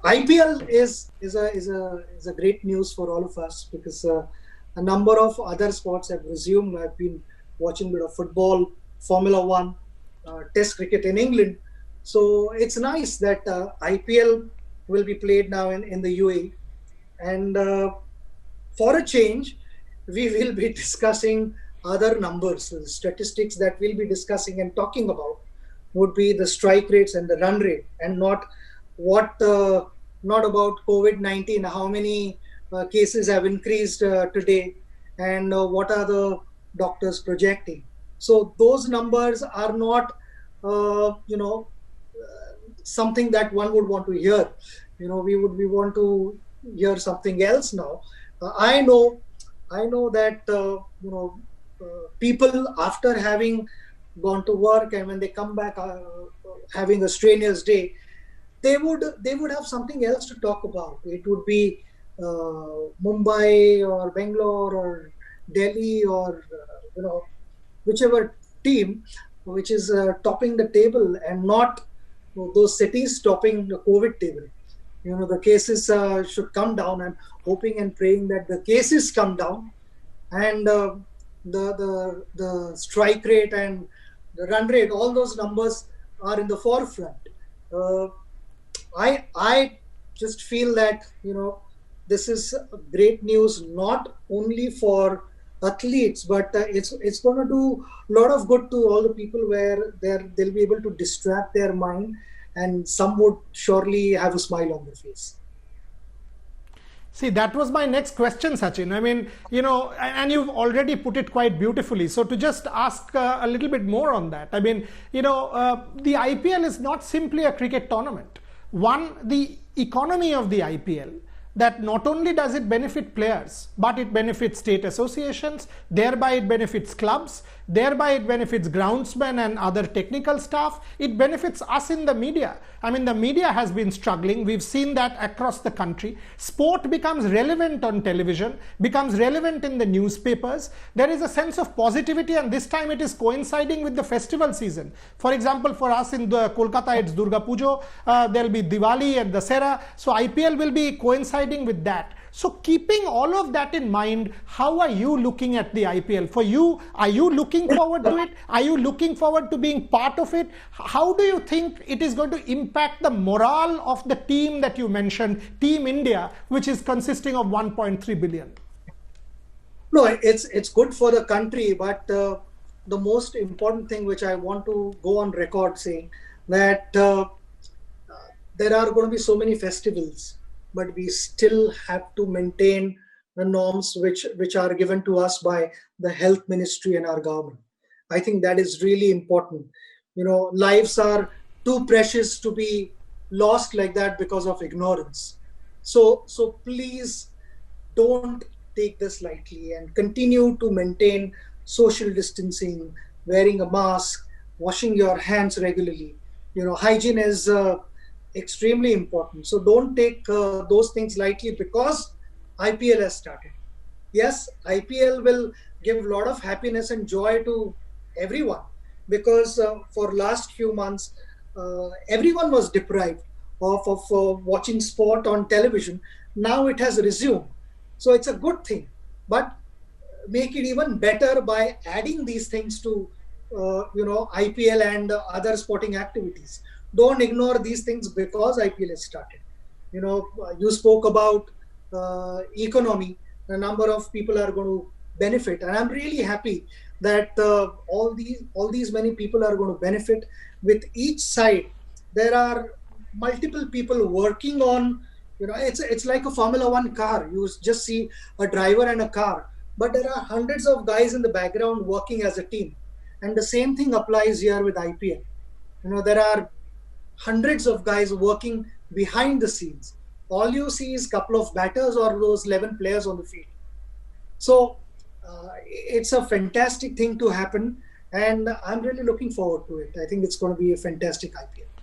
IPL is a great news for all of us because a number of other sports have resumed. I've been watching a bit of football, Formula One, Test cricket in England. So it's nice that IPL will be played now in the UAE. And for a change, we will be discussing other numbers. So the statistics that we'll be discussing and talking about would be the strike rates and the run rate, and what not about COVID-19, how many cases have increased today, and what are the doctors projecting. So those numbers are not, something that one would want to hear. We want to hear something else now. I know that people, after having gone to work, and when they come back having a strenuous day, they would have something else to talk about. It would be Mumbai or Bangalore or Delhi or whichever team which is topping the table, and not those cities topping the COVID table. The cases should come down. I'm hoping and praying that the cases come down, and the strike rate and the run rate, all those numbers are in the forefront. Uh, I just feel that this is great news, not only for athletes, but it's going to do a lot of good to all the people, where they'll be able to distract their mind, and some would surely have a smile on their face. See, that was my next question, Sachin. I mean, and you've already put it quite beautifully. So to just ask a little bit more on that, I mean, the IPL is not simply a cricket tournament. One, the economy of the IPL, that not only does it benefit players, but it benefits state associations, thereby it benefits clubs, thereby it benefits groundsmen and other technical staff, it benefits us in the media. I mean, the media has been struggling. We've seen that across the country. Sport becomes relevant on television, becomes relevant in the newspapers. There is a sense of positivity, and this time it is coinciding with the festival season. For example, for us in the Kolkata, it's Durga Pujo, there'll be Diwali and Dussehra. So IPL will be coinciding with that. So keeping all of that in mind, how are you looking at the IPL? For you, are you looking forward to it? Are you looking forward to being part of it? How do you think it is going to impact the morale of the team that you mentioned, Team India, which is consisting of 1.3 billion? No, it's good for the country, but the most important thing which I want to go on record saying, that there are going to be so many festivals, but we still have to maintain the norms which are given to us by the health ministry and our government. I think that is really important. Lives are too precious to be lost like that because of ignorance. So please don't take this lightly, and continue to maintain social distancing, wearing a mask, washing your hands regularly. Hygiene is extremely important. So don't take those things lightly because IPL has started. Yes, IPL will give a lot of happiness and joy to everyone, because for last few months, everyone was deprived of watching sport on television. Now it has resumed. So it's a good thing. But make it even better by adding these things to IPL and other sporting activities. Don't ignore these things because IPL has started. You spoke about economy. A number of people are going to benefit, and I'm really happy that all these many people are going to benefit. With each side, there are multiple people working on. It's like a Formula One car. You just see a driver and a car, but there are hundreds of guys in the background working as a team, and the same thing applies here with IPL. There are hundreds of guys working behind the scenes. All you see is a couple of batters or those 11 players on the field. So it's a fantastic thing to happen, and I'm really looking forward to it. I think it's going to be a fantastic IPL.